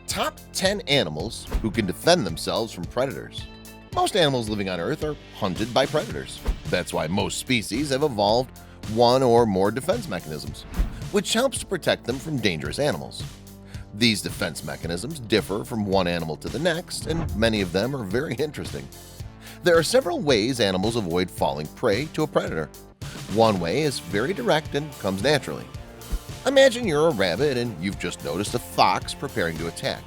Top 10 animals who can defend themselves from predators. Most animals living on Earth are hunted by predators. That's why most species have evolved one or more defense mechanisms, which helps to protect them from dangerous animals. These defense mechanisms differ from one animal to the next, and many of them are very interesting. There are several ways animals avoid falling prey to a predator. One way is very direct and comes naturally. Imagine you're a rabbit and you've just noticed a fox preparing to attack.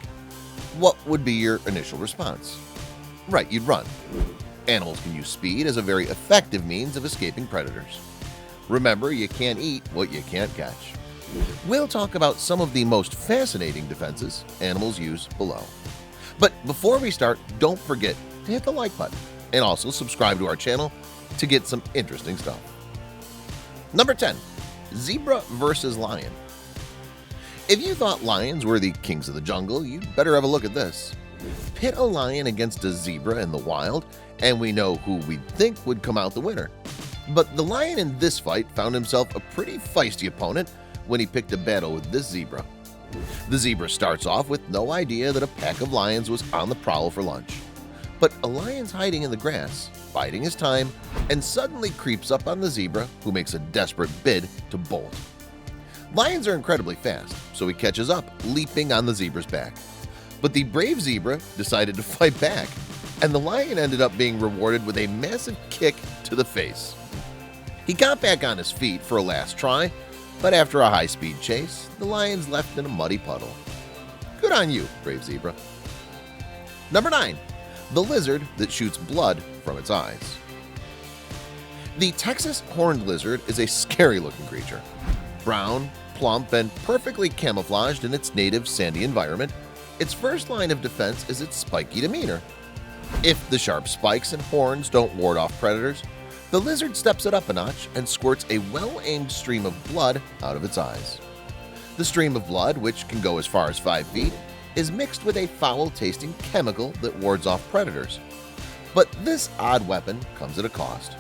What would be your initial response? Right, you'd run. Animals can use speed as a very effective means of escaping predators. Remember, you can't eat what you can't catch. We'll talk about some of the most fascinating defenses animals use below. But before we start, don't forget to hit the like button and also subscribe to our channel to get some interesting stuff. Number 10. Zebra versus lion. If you thought lions were the kings of the jungle, you'd better have a look at this. Pit a lion against a zebra in the wild, and we know who we'd think would come out the winner. But the lion in this fight found himself a pretty feisty opponent when he picked a battle with this zebra. The zebra starts off with no idea that a pack of lions was on the prowl for lunch. But a lion's hiding in the grass, biding his time, and suddenly creeps up on the zebra, who makes a desperate bid to bolt. Lions are incredibly fast, so he catches up, leaping on the zebra's back. But the brave zebra decided to fight back, and the lion ended up being rewarded with a massive kick to the face. He got back on his feet for a last try, but after a high-speed chase, the lion's left in a muddy puddle. Good on you, brave zebra. Number 9. The lizard that shoots blood from its eyes. The Texas horned lizard is a scary-looking creature. Brown, plump, and perfectly camouflaged in its native sandy environment, its first line of defense is its spiky demeanor. If the sharp spikes and horns don't ward off predators, the lizard steps it up a notch and squirts a well-aimed stream of blood out of its eyes. The stream of blood, which can go as far as 5 feet, is mixed with a foul-tasting chemical that wards off predators. But this odd weapon comes at a cost.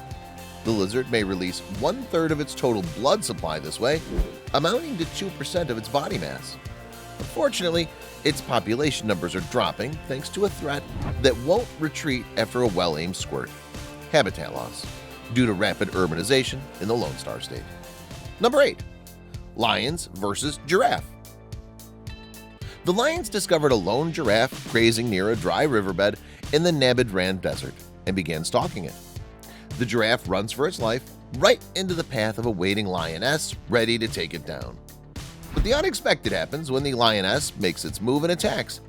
The lizard may release 1/3 of its total blood supply this way, amounting to 2% of its body mass. Unfortunately, its population numbers are dropping thanks to a threat that won't retreat after a well-aimed squirt: habitat loss, due to rapid urbanization in the Lone Star State. Number 8. Lions versus giraffe. The lions discovered a lone giraffe grazing near a dry riverbed in the Namib Desert and began stalking it. The giraffe runs for its life right into the path of a waiting lioness ready to take it down. But the unexpected happens when the lioness makes its move and attacks.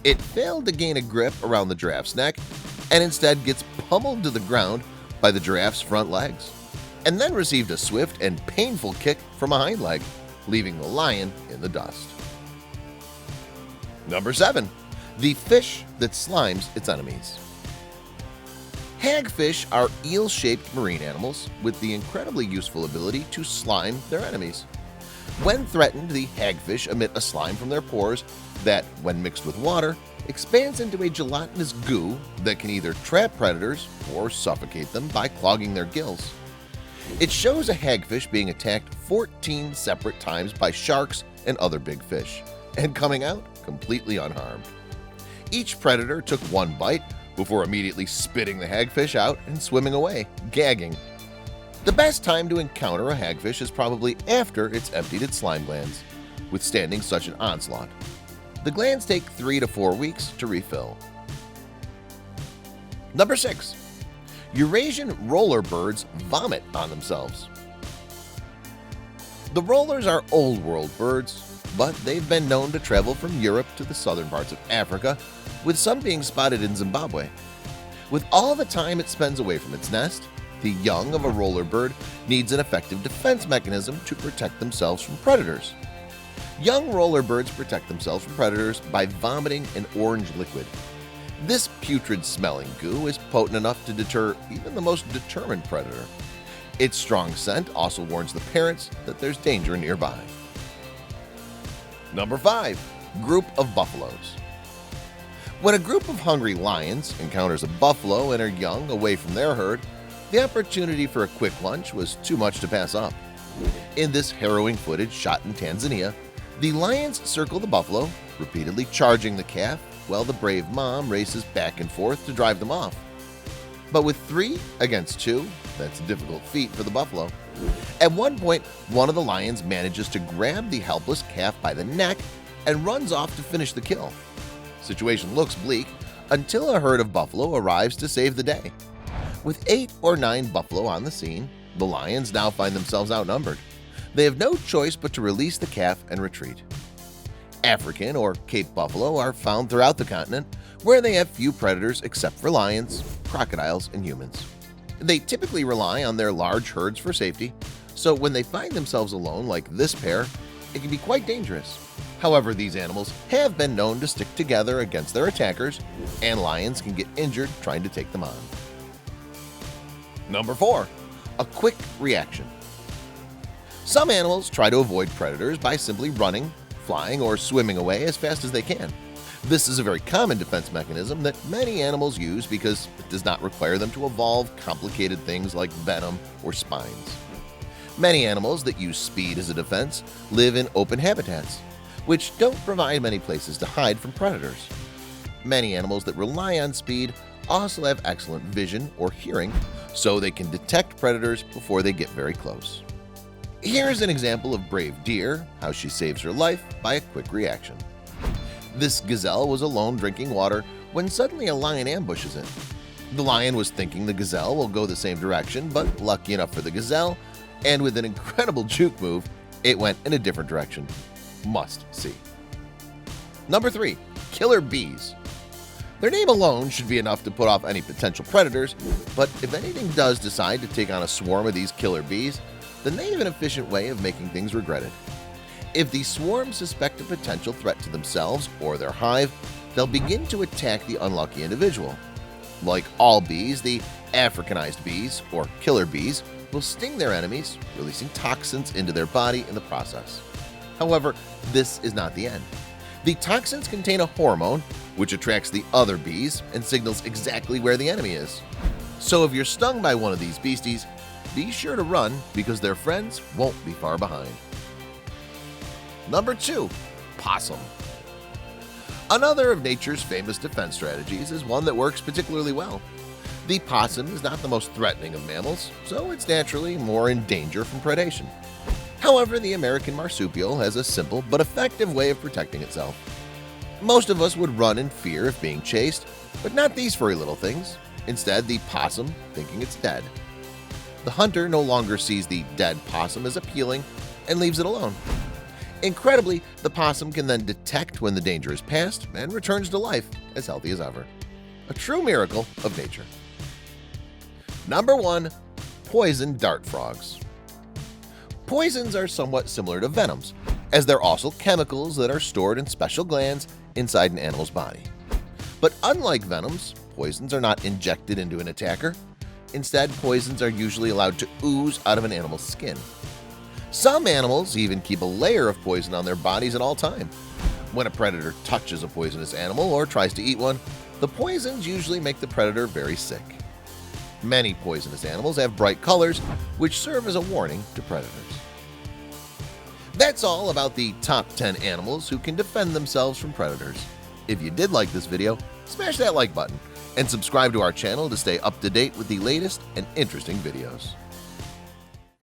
It failed to gain a grip around the giraffe's neck and instead gets pummeled to the ground by the giraffe's front legs, and then received a swift and painful kick from a hind leg, leaving the lion in the dust. Number 7. The fish that slimes its enemies. Hagfish are eel-shaped marine animals with the incredibly useful ability to slime their enemies. When threatened, the hagfish emit a slime from their pores that, when mixed with water, expands into a gelatinous goo that can either trap predators or suffocate them by clogging their gills. It shows a hagfish being attacked 14 separate times by sharks and other big fish, and coming out completely unharmed. Each predator took one bite before immediately spitting the hagfish out and swimming away, gagging. The best time to encounter a hagfish is probably after it's emptied its slime glands, withstanding such an onslaught. The glands take 3 to 4 weeks to refill. Number 6. Eurasian roller birds vomit on themselves. The rollers are old world birds, but they've been known to travel from Europe to the southern parts of Africa, with some being spotted in Zimbabwe. With all the time it spends away from its nest, the young of a roller bird needs an effective defense mechanism to protect themselves from predators. Young roller birds protect themselves from predators by vomiting an orange liquid. This putrid-smelling goo is potent enough to deter even the most determined predator. Its strong scent also warns the parents that there's danger nearby. Number 5. Group of buffaloes. When a group of hungry lions encounters a buffalo and her young away from their herd, the opportunity for a quick lunch was too much to pass up. In this harrowing footage shot in Tanzania, The lions circle the buffalo, repeatedly charging the calf, while the brave mom races back and forth to drive them off. But with 3 against 2, that's a difficult feat for the buffalo. At one point, one of the lions manages to grab the helpless calf by the neck and runs off to finish the kill. The situation looks bleak until a herd of buffalo arrives to save the day. With 8 or 9 buffalo on the scene, the lions now find themselves outnumbered. They have no choice but to release the calf and retreat. African or Cape buffalo are found throughout the continent, where they have few predators except for lions, crocodiles, and humans. They typically rely on their large herds for safety, so when they find themselves alone like this pair, it can be quite dangerous. However, these animals have been known to stick together against their attackers, and lions can get injured trying to take them on. Number 4. A quick reaction. Some animals try to avoid predators by simply running, flying, or swimming away as fast as they can. This is a very common defense mechanism that many animals use because it does not require them to evolve complicated things like venom or spines. Many animals that use speed as a defense live in open habitats, which don't provide many places to hide from predators. Many animals that rely on speed also have excellent vision or hearing, so they can detect predators before they get very close. Here's an example of brave deer, how she saves her life by a quick reaction. This gazelle was alone drinking water when suddenly a lion ambushes it. The lion was thinking the gazelle will go the same direction, but lucky enough for the gazelle, and with an incredible juke move, it went in a different direction. Must see. Number 3. Killer bees. Their name alone should be enough to put off any potential predators, but if anything does decide to take on a swarm of these killer bees, then they have an efficient way of making things regretted. If the swarm suspect a potential threat to themselves or their hive, they'll begin to attack the unlucky individual. Like all bees, the Africanized bees, or killer bees, will sting their enemies, releasing toxins into their body in the process. However, this is not the end. The toxins contain a hormone which attracts the other bees and signals exactly where the enemy is. So if you're stung by one of these beasties, be sure to run because their friends won't be far behind. Number 2. Possum. Another of nature's famous defense strategies is one that works particularly well. The possum is not the most threatening of mammals, so it's naturally more in danger from predation. However, the American marsupial has a simple but effective way of protecting itself. Most of us would run in fear of being chased, but not these furry little things. Instead, the possum thinking it's dead. The hunter no longer sees the dead possum as appealing and leaves it alone. Incredibly, the possum can then detect when the danger is past and returns to life as healthy as ever. A true miracle of nature. Number 1. Poison dart frogs. Poisons are somewhat similar to venoms, as they're also chemicals that are stored in special glands inside an animal's body. But unlike venoms, poisons are not injected into an attacker. Instead, poisons are usually allowed to ooze out of an animal's skin. Some animals even keep a layer of poison on their bodies at all time. When a predator touches a poisonous animal or tries to eat one, the poisons usually make the predator very sick. Many poisonous animals have bright colors, which serve as a warning to predators. That's all about the top 10 animals who can defend themselves from predators. If you did like this video, smash that like button and subscribe to our channel to stay up to date with the latest and interesting videos.